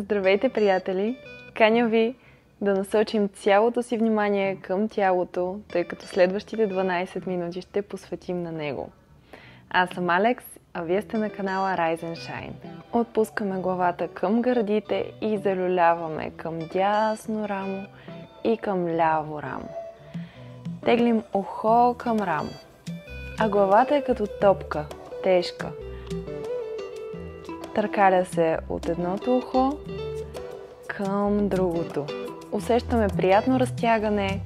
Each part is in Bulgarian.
Здравейте, приятели! Каня ви да насочим цялото си внимание към тялото, тъй като следващите 12 минути ще посветим на него. Аз съм Алекс, а вие сте на канала Rise and Shine. Отпускаме главата към гърдите и залюляваме към дясно рамо и към ляво рамо. Теглим ухо към рамо, а главата е като топка, тежка. Търкаля се от едното ухо към другото. Усещаме приятно разтягане,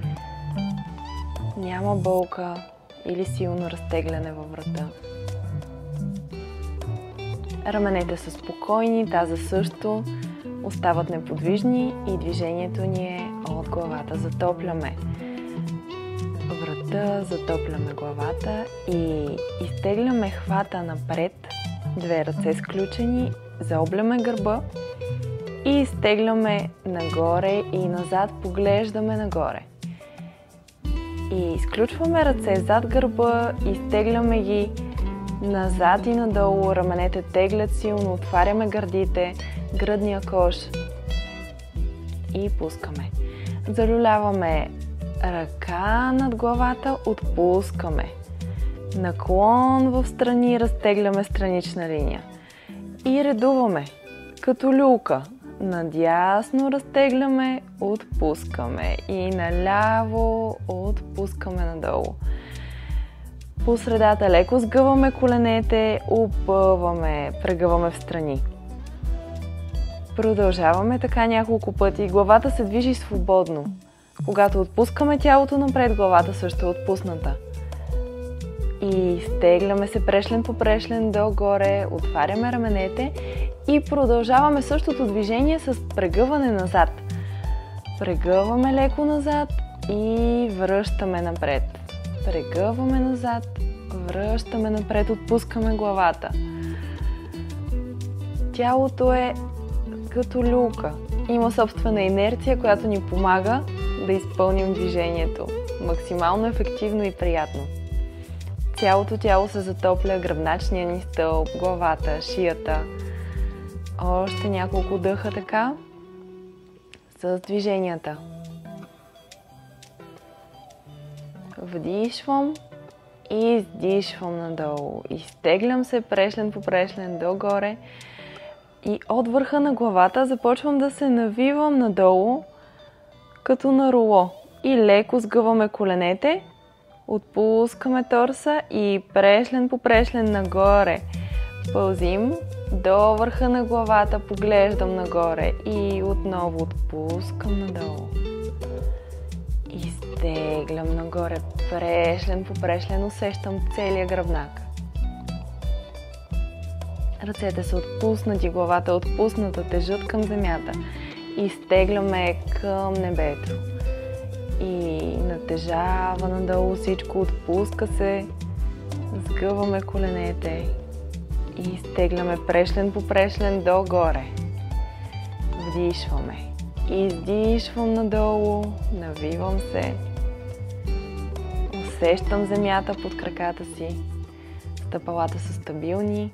няма болка или силно разтегляне във врата. Раменете са спокойни, таза също, остават неподвижни и движението ни е от главата. Затопляме врата, затопляме главата и изтегляме хвата напред, две ръце сключени, заобляме гърба и изтегляме нагоре и назад, поглеждаме нагоре. И изключваме ръце зад гърба, изтегляме ги назад и надолу, раменете теглят силно, отваряме гърдите, гръдния кош и пускаме. Залюляваме ръка над главата, отпускаме. Наклон в страни, разтегляме странична линия. И редуваме като люлка. Надясно разтегляме, отпускаме. И наляво отпускаме надолу. По средата леко сгъваме коленете, опъваме, прегъваме в страни. Продължаваме така няколко пъти. Главата се движи свободно. Когато отпускаме тялото напред, главата също е отпусната. И стегляме се прешлен по прешлен догоре, отваряме раменете и продължаваме същото движение с прегъване назад. Прегъваме леко назад и връщаме напред. Прегъваме назад, връщаме напред, отпускаме главата. Тялото е като люлка. Има собствена инерция, която ни помага да изпълним движението максимално ефективно и приятно. Цялото тяло се затопля, гръбначния ни стълб, главата, шията. Още няколко дъха така с движенията. Вдишвам и издишвам надолу. Изтеглям се прешлен по прешлен догоре и от върха на главата започвам да се навивам надолу като на руло. И леко сгъваме коленете, отпускаме торса и прешлен по прешлен нагоре. Пълзим до върха на главата, поглеждам нагоре и отново отпускам надолу. Изтеглям нагоре, прешлен по прешлен, усещам целия гръбнак. Ръцете са отпуснати, главата е отпусната, тежат към земята. Изтегляме към небето. И натежава надолу всичко, отпуска се, сгъваме коленете и изтегляме прешлен по прешлен догоре. Вдишваме. Издишвам надолу, навивам се. Усещам земята под краката си. Стъпалата са стабилни.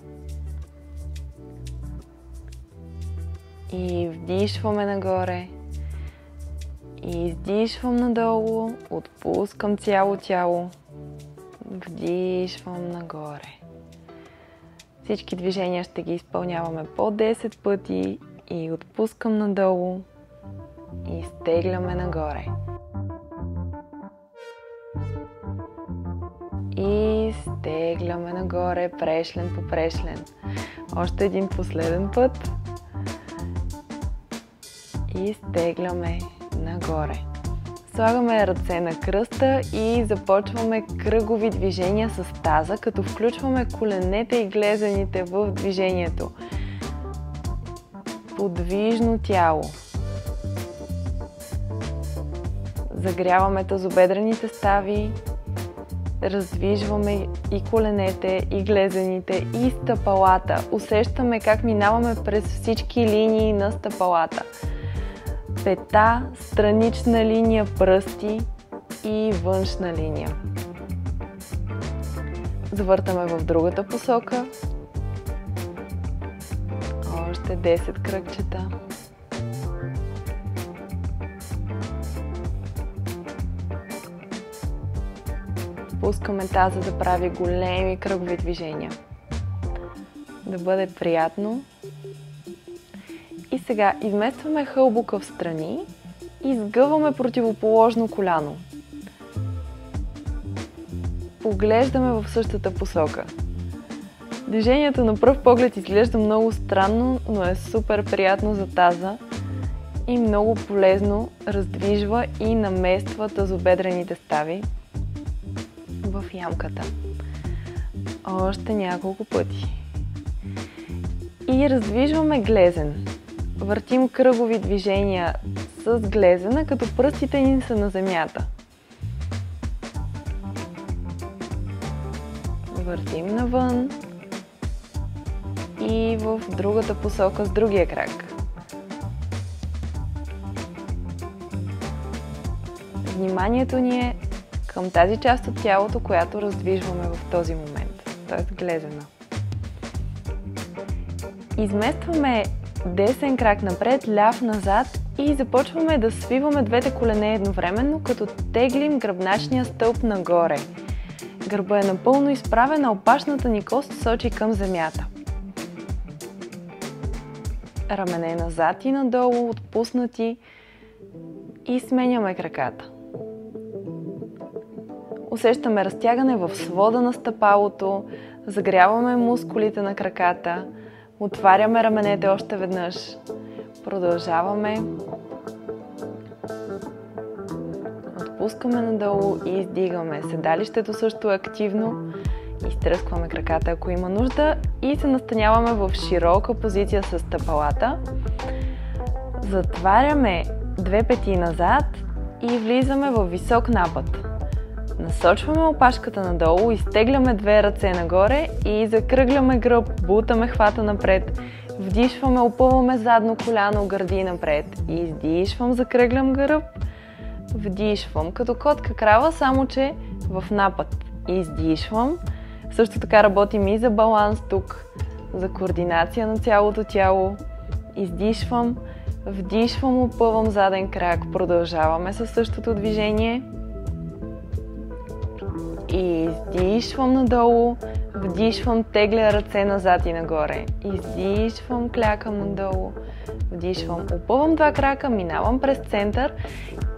И вдишваме нагоре. И издишвам надолу, отпускам цяло тяло. Вдишвам нагоре. Всички движения ще ги изпълняваме по 10 пъти и отпускам надолу. И изтегляме нагоре. И изтегляме нагоре, прешлен по прешлен. Още един последен път. И изтегляме нагоре. Слагаме ръце на кръста и започваме кръгови движения с таза, като включваме коленете и глезените в движението. Подвижно тяло. Загряваме тазобедрените стави, раздвижваме и коленете, и глезените, и стъпалата. Усещаме как минаваме през всички линии на стъпалата. Пета, странична линия, пръсти и външна линия. Завъртаме в другата посока. Още 10 кръгчета. Пускаме таза да прави големи кръгови движения. Да бъде приятно. И сега изместваме хълбука в страни и сгъваме противоположно коляно. Поглеждаме в същата посока. Движението на пръв поглед изглежда много странно, но е супер приятно за таза и много полезно раздвижва и намества тазобедрените стави в ямката. Още няколко пъти. И раздвижваме глезен. Въртим кръгови движения с глезена, като пръстите ни са на земята. Въртим навън и в другата посока с другия крак. Вниманието ни е към тази част от тялото, която раздвижваме в този момент, т.е. глезена. Изместваме десен крак напред, ляв назад и започваме да свиваме двете колене едновременно, като теглим гръбначния стълб нагоре. Гърба е напълно изправен, а опашната ни кост сочи към земята. Рамене назад и надолу, отпуснати и сменяме краката. Усещаме разтягане в свода на стъпалото, загряваме мускулите на краката, отваряме раменете още веднъж, продължаваме, отпускаме надолу и издигаме. Седалището също е активно, изтръскваме краката ако има нужда и се настаняваме в широка позиция с стъпалата. Затваряме две пети назад и влизаме в висок напът. Насочваме опашката надолу, изтегляме две ръце нагоре и закръгляме гръб, бутаме хвата напред, вдишваме, опъваме задно коляно, гърди напред, издишвам, закръглям гръб, вдишвам, като котка крава, само че в напът. Издишвам, също така работим и за баланс тук, за координация на цялото тяло, издишвам, вдишвам, опъвам заден крак, продължаваме със същото движение. И издишвам надолу, вдишвам, тегля ръце назад и нагоре. Издишвам, клякам надолу, вдишвам, опъвам два крака, минавам през център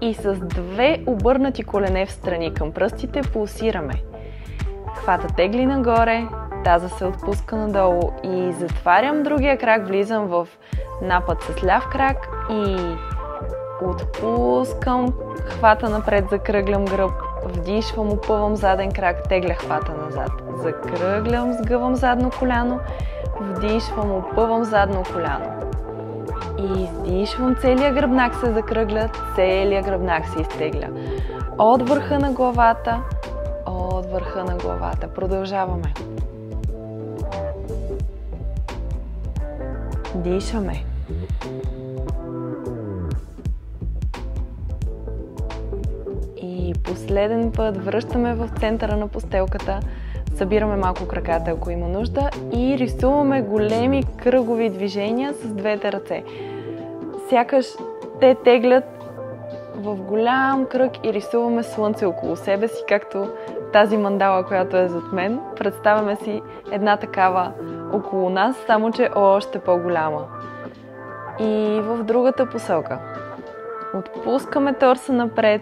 и с две обърнати колене в страни към пръстите пулсираме. Хвата тегли нагоре, таза се отпуска надолу и затварям другия крак, влизам в напът с ляв крак и отпускам, хвата напред, закръглям гръб. Вдишвам, опъвам заден крак, тегля хвата назад. Закръглям, сгъвам задно коляно. Вдишвам, опъвам задно коляно. И издишвам, целият гръбнак се закръгля, целият гръбнак се изтегля. От върха на главата, от върха на главата. Продължаваме. Дишаме. И последен път връщаме в центъра на постелката, събираме малко краката, ако има нужда и рисуваме големи кръгови движения с двете ръце. Сякаш те теглят в голям кръг и рисуваме слънце около себе си, както тази мандала, която е зад мен. Представяме си една такава около нас, само че още по-голяма. И в другата посока. Отпускаме торса напред,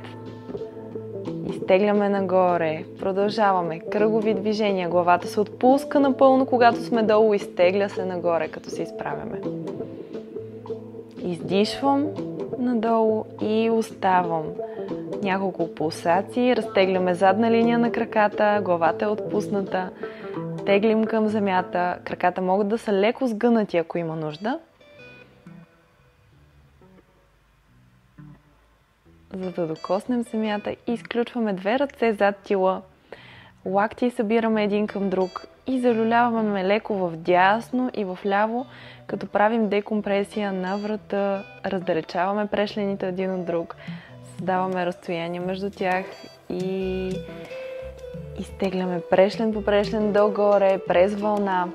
изтегляме нагоре, продължаваме, кръгови движения, главата се отпуска напълно, когато сме долу, изтегля се нагоре, като се изправяме. Издишвам надолу и оставам. Няколко пулсации, разтегляме задна линия на краката, главата е отпусната, теглим към земята, краката могат да са леко сгънати, ако има нужда. За да докоснем земята, изключваме две ръце зад тила, лакти събираме един към друг и залюляваме леко в дясно и в ляво, като правим декомпресия на врата, раздалечаваме прешлените един от друг, създаваме разстояние между тях и изтегляме прешлен по прешлен догоре, през вълна.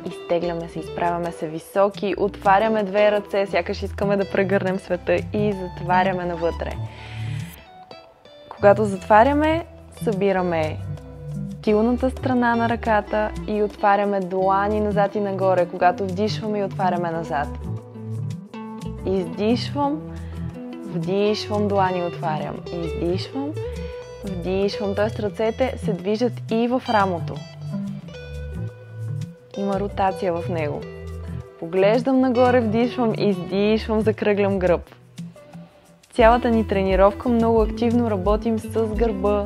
Изтегляме се, изправяме се високи, отваряме две ръце, сякаш искаме да прегърнем света и затваряме навътре. Когато затваряме, събираме тилната страна на ръката и отваряме длани назад и нагоре, когато вдишваме и отваряме назад. Издишвам, вдишвам, длани отварям. Издишвам, вдишвам, т.е. ръцете се движат и в рамото. Има ротация в него. Поглеждам нагоре, вдишвам, издишвам, закръглям гръб. Цялата ни тренировка много активно работим с гърба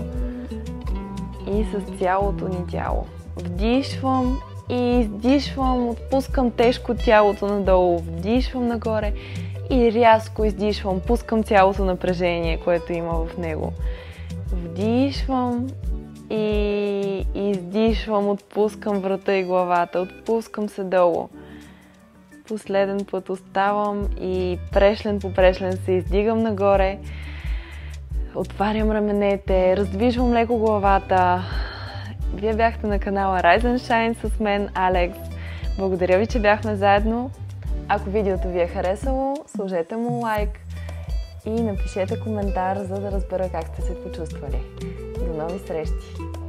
и с цялото ни тяло. Вдишвам и издишвам, отпускам тежко тялото надолу, вдишвам нагоре и рязко издишвам, пускам цялото напрежение, което има в него. Вдишвам и издишвам, отпускам врата и главата, отпускам се долу. Последен път оставам и прешлен по прешлен се издигам нагоре. Отварям раменете, раздвижвам леко главата. Вие бяхте на канала Rise and Shine с мен, Алекс. Благодаря ви, че бяхме заедно. Ако видеото ви е харесало, сложете му лайк и напишете коментар, за да разбера как сте се почувствали. До нови срещи!